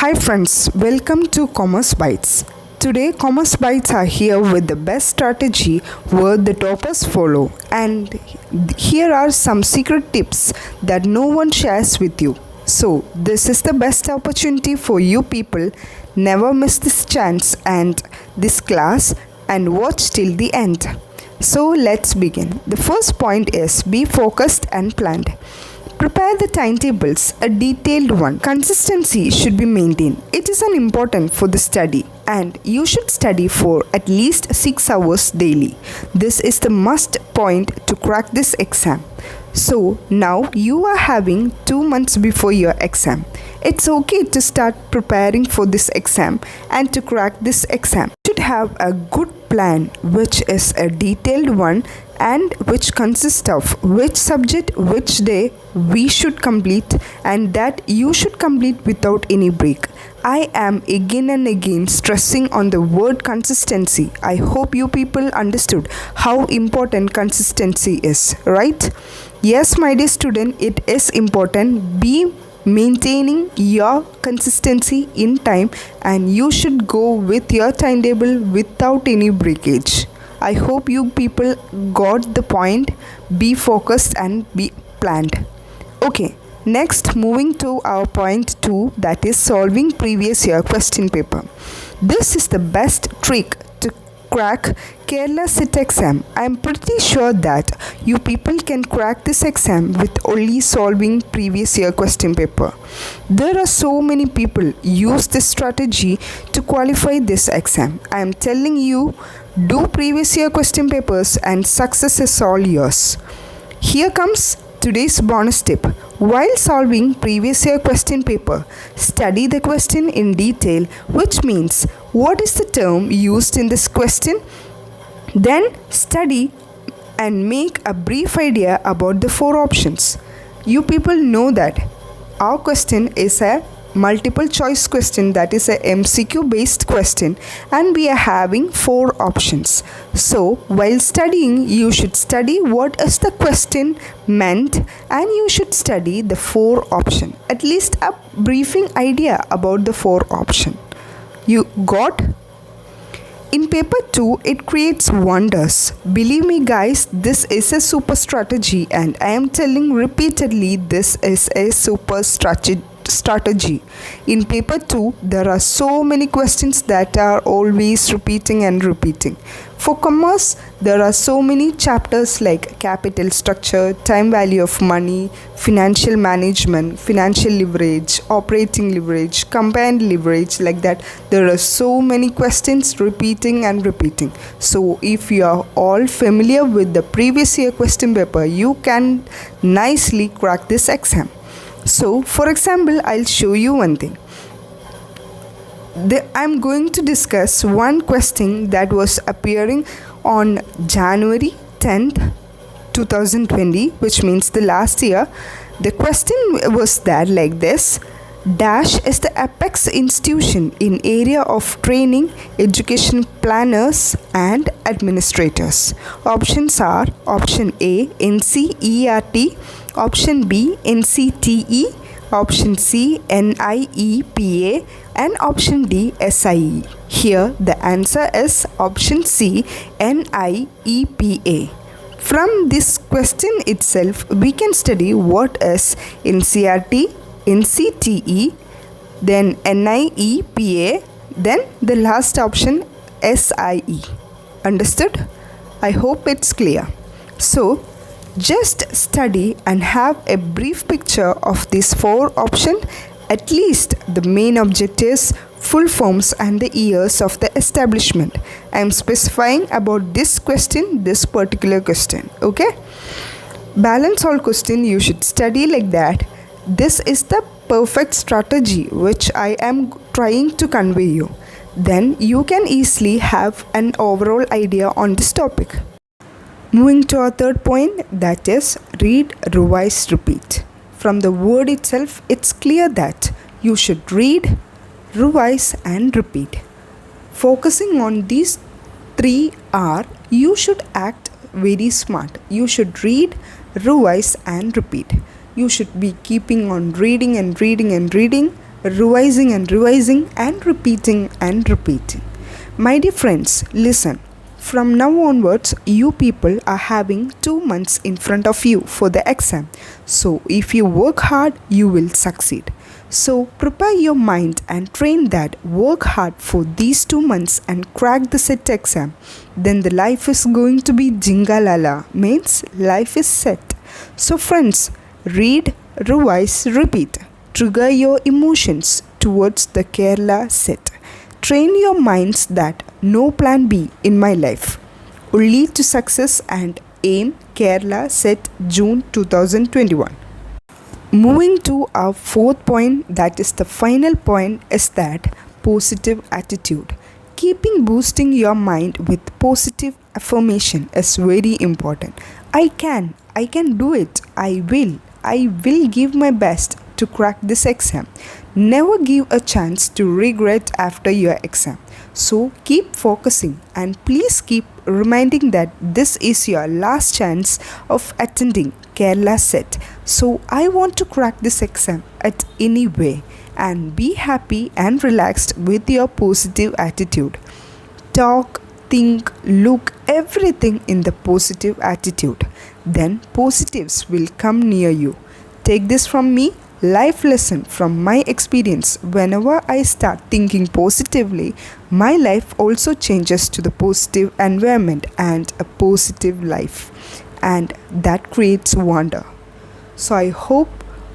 Hi friends, welcome to Commerce Bytes. Today, Commerce Bytes are here with the best strategy where the toppers follow, and here are some secret tips that no one shares with you. So, this is the best opportunity for you people. Never miss this chance and this class and watch till the end. So, let's begin. The first point is be focused and planned. Prepare the timetables, a detailed one. Consistency should be maintained. It is an important for the study and you should study for at least 6 hours daily. This is the must point to crack this exam. So now you are having 2 months before your exam. It's okay to start preparing for this exam and to crack this exam. You should have a good plan which is a detailed one and which consists of which subject, which day we should complete, and that you should complete without any break. I am again and again stressing on the word consistency. I hope you people understood how important consistency is, right? Yes, my dear student, it is important. Be maintaining your consistency in time and you should go with your timetable without any breakage. I hope you people got the point. Be focused and be planned. Okay, next moving to our point 2, that is solving previous year question paper. This is the best trick to crack Kerala SIT exam. I am pretty sure that you people can crack this exam with only solving previous year question paper. There are so many people use this strategy to qualify this exam. I am telling you, do previous year question papers and success is all yours. Here comes today's bonus tip. While solving previous year question paper, study the question in detail, which means what is the term used in this question? Then study and make a brief idea about the 4 options. You people know that our question is a multiple choice question, that is a MCQ based question, and we are having 4 options. So while studying you should study what is the question meant and you should study the 4 option, at least a briefing idea about the 4 option. You got? In paper 2, it creates wonders. Believe me guys, this is a super strategy and I am telling repeatedly, this is a super strategy. In paper 2, there are so many questions that are always repeating and repeating. For commerce, there are so many chapters like capital structure, time value of money, financial management, financial leverage, operating leverage, combined leverage, like that. There are so many questions repeating and repeating. So if you are all familiar with the previous year question paper, you can nicely crack this exam. So, for example, I'll show you one thing. I'm going to discuss one question that was appearing on January 10th, 2020, which means the last year. The question was that like this: Dash is the apex institution in area of training education planners and administrators. Options are option A, NCERT, option B, NCTE, option C, NIEPA, and option D, SIE. Here the answer is option C, NIEPA. From this question itself, we can study what is NCERT, NCTE, then NIEPA, then the last option SIE. Understood? I hope it's clear. So, just study and have a brief picture of these 4 options, at least the main objectives, full forms and the years of the establishment. I am specifying about this question, this particular question. Okay? Balance all question you should study like that. This is the perfect strategy which I am trying to convey you. Then you can easily have an overall idea on this topic. Moving to our third point, that is read, revise, repeat. From the word itself, it's clear that you should read, revise and repeat. Focusing on these 3 are, you should act very smart. You should read, revise and repeat. You should be keeping on reading and reading and reading revising and revising and repeating and repeating. My dear friends, listen. From now onwards, you people are having 2 months in front of you for the exam. So, if you work hard, you will succeed. So, prepare your mind and train that. Work hard for these 2 months and crack the set exam. Then the life is going to be jingalala, means life is set. So, friends, read, revise, repeat. Trigger your emotions towards the Kerala set. Train your minds that no plan B in my life will lead to success and aim Kerala set June 2021. Moving to our fourth point, that is the final point, is that positive attitude. Keeping boosting your mind with positive affirmation is very important. I can do it, I will give my best to crack this exam. Never give a chance to regret after your exam. So keep focusing and please keep reminding that this is your last chance of attending Kerala set. So I want to crack this exam at any way, and be happy and relaxed with your positive attitude. Talk, think, look everything in the positive attitude. Then positives will come near you. Take this from me, life lesson from my experience. Whenever I start thinking positively, my life also changes to the positive environment and a positive life, and that creates wonder. So I hope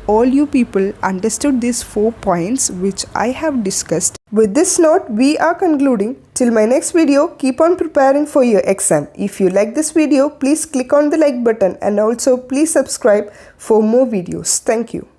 all you people understood these 4 points which I have discussed. With this note, we are concluding. Till my next video, keep on preparing for your exam. If you like this video, please click on the like button and also please subscribe for more videos. Thank you.